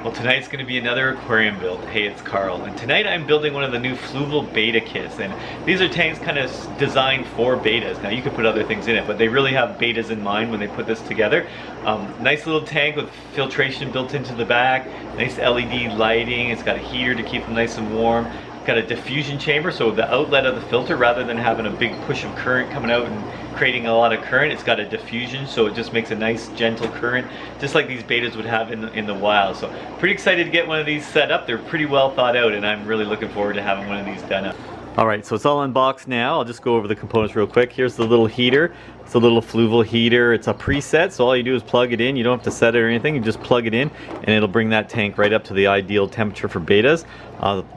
Well, tonight's going to be another aquarium build. Hey, it's Carl, and tonight I'm building one of the new Fluval Betta kits, and these are tanks kind of designed for bettas. Now you could put other things in it, but they really have bettas in mind when they put this together. Nice little tank with filtration built into the back, nice LED lighting, it's got a heater to keep them nice and warm. Got a diffusion chamber, so the outlet of the filter, rather than having a big push of current coming out and creating a lot of current, it's got a diffusion, so it just makes a nice gentle current, just like these bettas would have in the wild. So pretty excited to get one of these set up. They're pretty well thought out, and I'm really looking forward to having one of these done up. Alright, so it's all unboxed now. I'll just go over the components real quick. Here's the little heater. It's a little Fluval heater. It's a preset, so all you do is plug it in. You don't have to set it or anything. You just plug it in, and it'll bring that tank right up to the ideal temperature for bettas.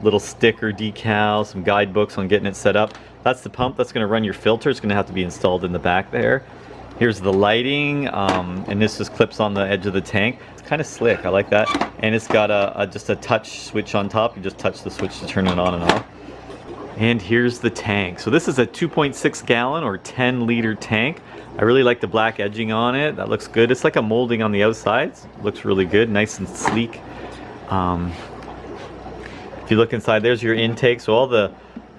Little sticker, decal, some guidebooks on getting it set up. That's the pump that's going to run your filter. It's going to have to be installed in the back there. Here's the lighting, and this just clips on the edge of the tank. It's kind of slick. I like that. And it's got just a touch switch on top. You just touch the switch to turn it on and off. And here's the tank. So this is a 2.6 gallon or 10 liter tank. I really like the black edging on it. That looks good. It's like a molding on the outside. It looks really good, nice and sleek. If you look inside, there's your intake. So all the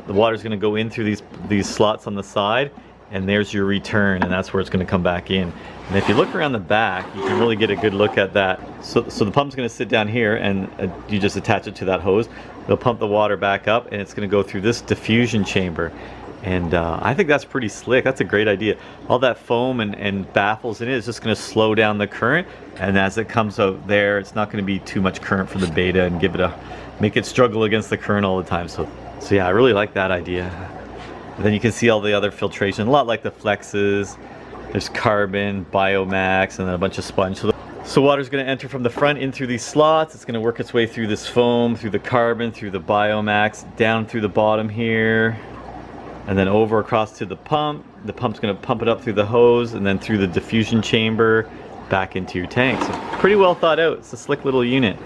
water's going to go in through these slots on the side, and there's your return, and that's where it's going to come back in. And if you look around the back, you can really get a good look at that. So the pump's going to sit down here, and you just attach it to that hose. It'll pump the water back up, and it's going to go through this diffusion chamber. And I think that's pretty slick. That's a great idea. All that foam and baffles in it is just going to slow down the current, and as it comes out there, it's not going to be too much current for the betta and make it struggle against the current all the time. So yeah, I really like that idea. And then you can see all the other filtration, a lot like the Flexes. There's carbon, Biomax, and then a bunch of sponge. So water's going to enter from the front in through these slots. It's going to work its way through this foam, through the carbon, through the Biomax, down through the bottom here, and then over across to the pump. The pump's going to pump it up through the hose, and then through the diffusion chamber, back into your tank. So pretty well thought out. It's a slick little unit.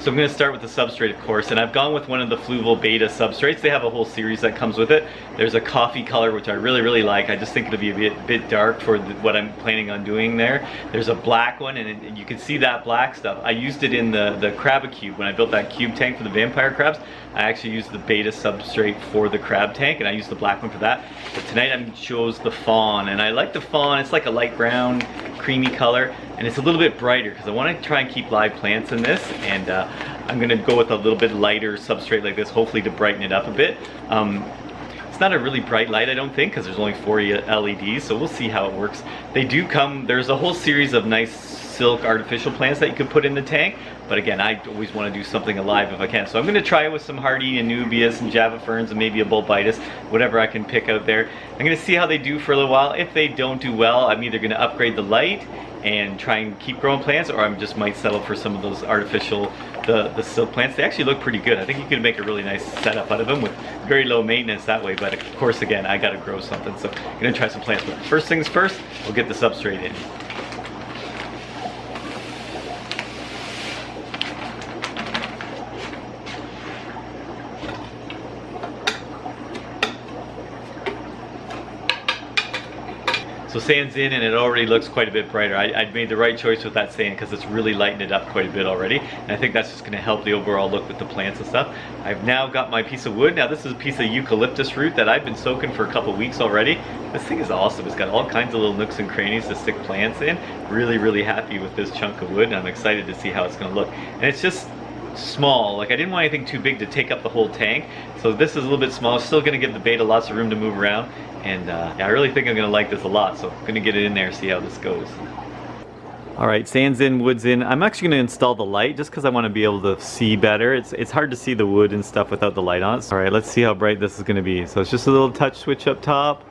So I'm going to start with the substrate, of course, and I've gone with one of the Fluval Betta substrates. They have a whole series that comes with it. There's a coffee color, which I really like. I just think it'll be a bit dark for what I'm planning on doing there. There's a black one, and you can see that black stuff. I used it in the crab cube. When I built that cube tank for the vampire crabs, I actually used the Betta substrate for the crab tank, and I used the black one for that. But tonight I chose the fawn, and I like the fawn. It's like a light brown, creamy color, and it's a little bit brighter because I want to try and keep live plants in this, and I'm going to go with a little bit lighter substrate like this, hopefully to brighten it up a bit. It's not a really bright light, I don't think, because there's only 40 LEDs, so we'll see how it works. They do come, there's a whole series of nice silk artificial plants that you could put in the tank, but again, I always want to do something alive if I can. So I'm going to try it with some hardy anubias and java ferns and maybe a bulbitis, whatever I can pick out there. I'm going to see how they do for a little while. If they don't do well, I'm either going to upgrade the light and try and keep growing plants, or I just might settle for some of those artificial, the silk plants. They actually look pretty good. I think you could make a really nice setup out of them with very low maintenance that way, but of course, again, I got to grow something, so I'm going to try some plants. But first things first, we'll get the substrate in. So sand's in, and it already looks quite a bit brighter. I made the right choice with that sand because it's really lightened it up quite a bit already, and I think that's just going to help the overall look with the plants and stuff. I've now got my piece of wood. Now this is a piece of eucalyptus root that I've been soaking for a couple weeks already. This thing is awesome. It's got all kinds of little nooks and crannies to stick plants in. Really happy with this chunk of wood, and I'm excited to see how it's going to look. And it's just small. Like, I didn't want anything too big to take up the whole tank, so this is a little bit small. It's still going to give the betta lots of room to move around, and yeah, I really think I'm going to like this a lot, so I'm going to get it in there and see how this goes. Alright, sand's in, wood's in. I'm actually going to install the light just because I want to be able to see better. It's hard to see the wood and stuff without the light on. Alright, let's see how bright this is going to be. So it's just a little touch switch up top.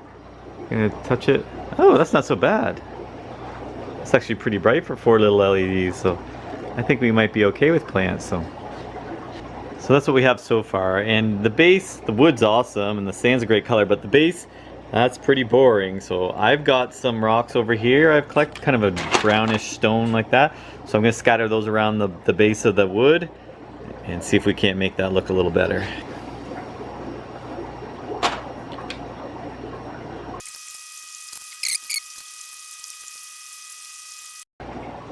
I'm going to touch it. Oh, that's not so bad. It's actually pretty bright for 4 little LEDs, so I think we might be okay with plants. So that's what we have so far. And the base, the wood's awesome, and the sand's a great color, but the base, that's pretty boring. So I've got some rocks over here. I've collected kind of a brownish stone like that. So I'm going to scatter those around the base of the wood and see if we can't make that look a little better.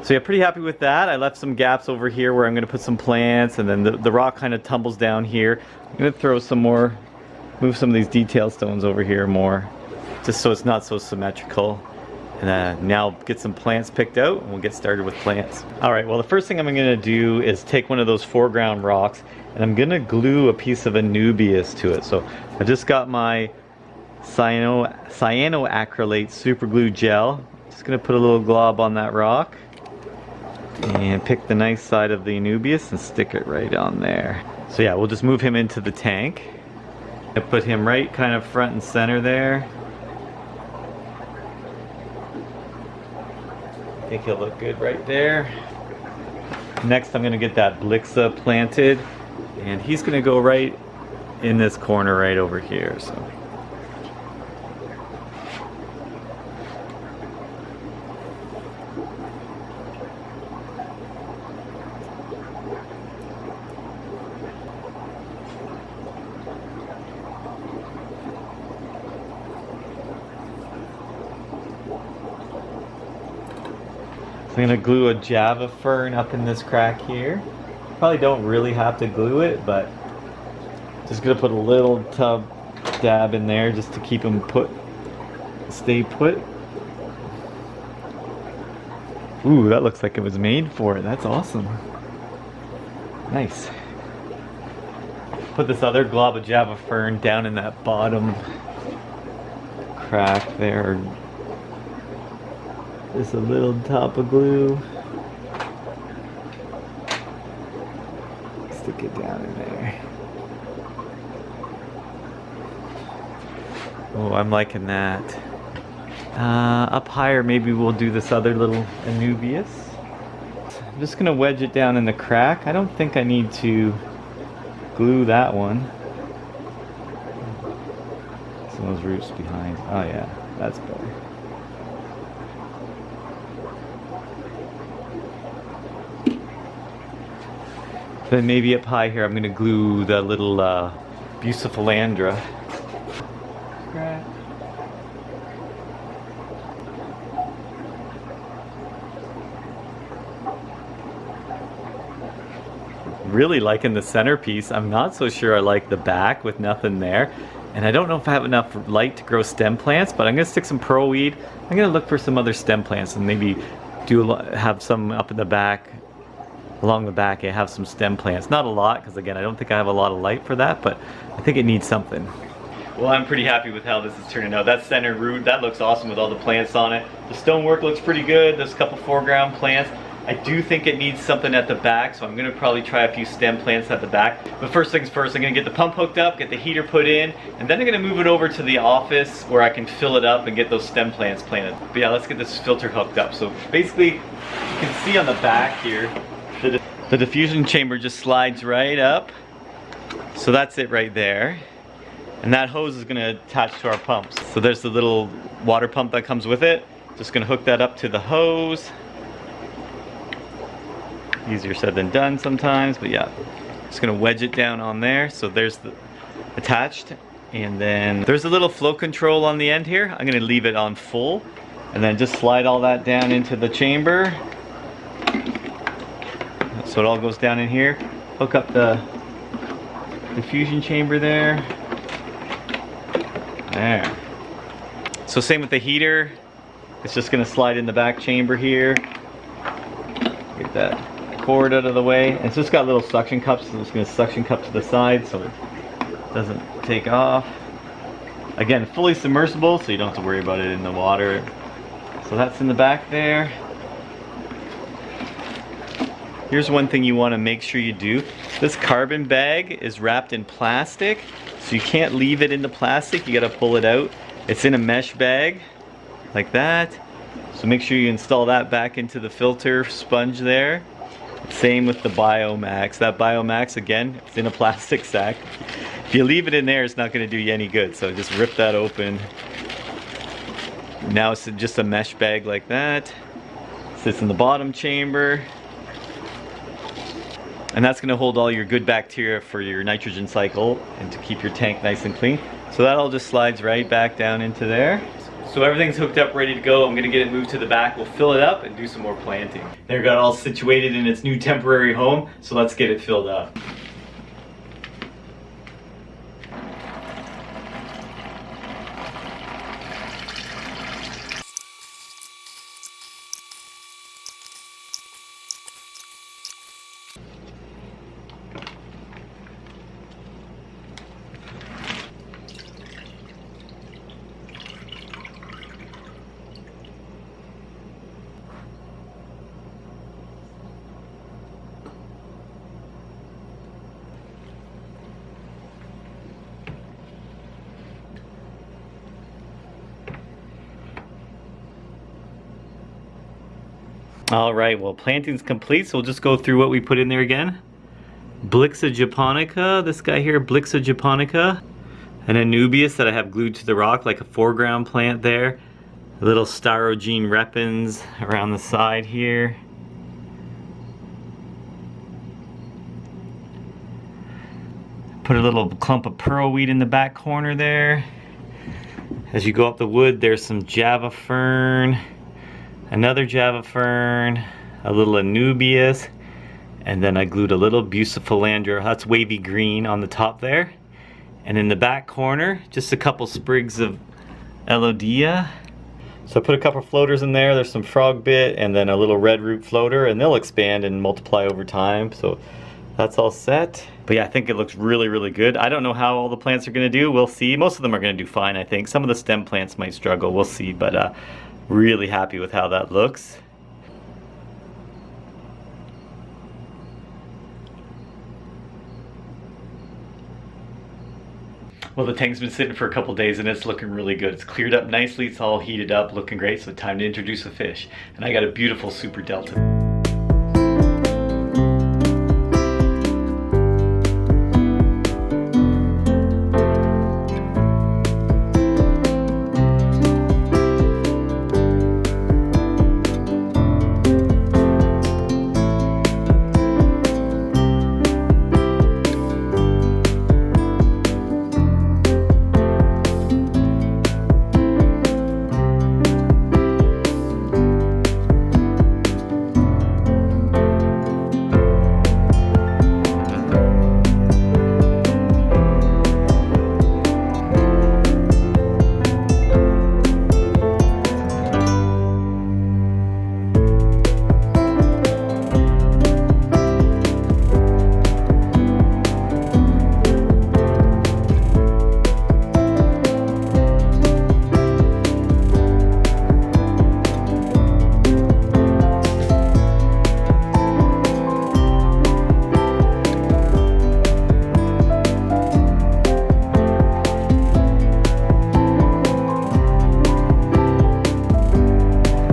So yeah, pretty happy with that. I left some gaps over here where I'm going to put some plants, and then the rock kind of tumbles down here. I'm going to throw some more, move some of these detail stones over here more, just so it's not so symmetrical. And now get some plants picked out, and we'll get started with plants. All right, well the first thing I'm going to do is take one of those foreground rocks, and I'm going to glue a piece of Anubias to it. So I just got my cyanoacrylate super glue gel. Just going to put a little glob on that rock. And pick the nice side of the Anubias and stick it right on there. So yeah, we'll just move him into the tank. I put him right kind of front and center there. I think he'll look good right there. Next I'm going to get that Blixa planted, and he's going to go right in this corner right over here. So I'm going to glue a Java fern up in this crack here. Probably don't really have to glue it, but just going to put a little dab in there just to keep them stay put. Ooh, that looks like it was made for it. That's awesome. Nice. Put this other glob of Java fern down in that bottom crack there. Just a little top of glue. Stick it down in there. Oh, I'm liking that. Up higher, maybe we'll do this other little Anubias. I'm just gonna wedge it down in the crack. I don't think I need to glue that one. Some of those roots behind. Oh yeah, that's better. Then maybe up high here, I'm going to glue the little Bucephalandra. Really liking the centerpiece. I'm not so sure I like the back with nothing there. And I don't know if I have enough light to grow stem plants, but I'm going to stick some pearl weed. I'm going to look for some other stem plants and maybe have some up in the back. Along the back I have some stem plants. Not a lot, because again I don't think I have a lot of light for that, but I think it needs something. Well, I'm pretty happy with how this is turning out. That center root, that looks awesome with all the plants on it. The stonework looks pretty good. There's a couple foreground plants. I do think it needs something at the back, so I'm going to probably try a few stem plants at the back. But first things first, I'm going to get the pump hooked up, get the heater put in, and then I'm going to move it over to the office where I can fill it up and get those stem plants planted. But yeah, let's get this filter hooked up. So basically, you can see on the back here, the diffusion chamber just slides right up. So that's it right there. And that hose is going to attach to our pumps. So there's the little water pump that comes with it. Just going to hook that up to the hose. Easier said than done sometimes, but yeah. Just going to wedge it down on there. So there's the attached. And then there's a little flow control on the end here. I'm going to leave it on full. And then just slide all that down into the chamber. So it all goes down in here. Hook up the diffusion chamber there. There. So same with the heater. It's just going to slide in the back chamber here. Get that cord out of the way. And it's just got little suction cups, so it's going to suction cup to the side so it doesn't take off. Again, fully submersible, so you don't have to worry about it in the water. So that's in the back there. Here's one thing you want to make sure you do. This carbon bag is wrapped in plastic, so you can't leave it in the plastic. You got to pull it out. It's in a mesh bag, like that. So make sure you install that back into the filter sponge there. Same with the Biomax. That Biomax, again, it's in a plastic sack. If you leave it in there, it's not going to do you any good. So just rip that open. Now it's just a mesh bag like that. Sits in the bottom chamber. And that's going to hold all your good bacteria for your nitrogen cycle and to keep your tank nice and clean. So that all just slides right back down into there. So everything's hooked up, ready to go. I'm gonna get it moved to the back. We'll fill it up and do some more planting. There, got it all situated in its new temporary home, so let's get it filled up. All right, well, planting's complete, so we'll just go through what we put in there again. Blixa japonica, this guy here, Blixa japonica. An Anubias that I have glued to the rock, like a foreground plant there. Little styrogene repens around the side here. Put a little clump of pearlweed in the back corner there. As you go up the wood, there's some Java fern. Another Java fern, a little Anubias, and then I glued a little Bucephalandra, that's wavy green on the top there. And in the back corner, just a couple sprigs of Elodea. So I put a couple floaters in there, there's some frog bit and then a little red root floater, and they'll expand and multiply over time. So that's all set. But yeah, I think it looks really, really good. I don't know how all the plants are gonna do, we'll see. Most of them are gonna do fine, I think. Some of the stem plants might struggle, we'll see, but really happy with how that looks. Well, the tank's been sitting for a couple days and it's looking really good. It's cleared up nicely, it's all heated up, looking great, so time to introduce the fish. And I got a beautiful Super Delta.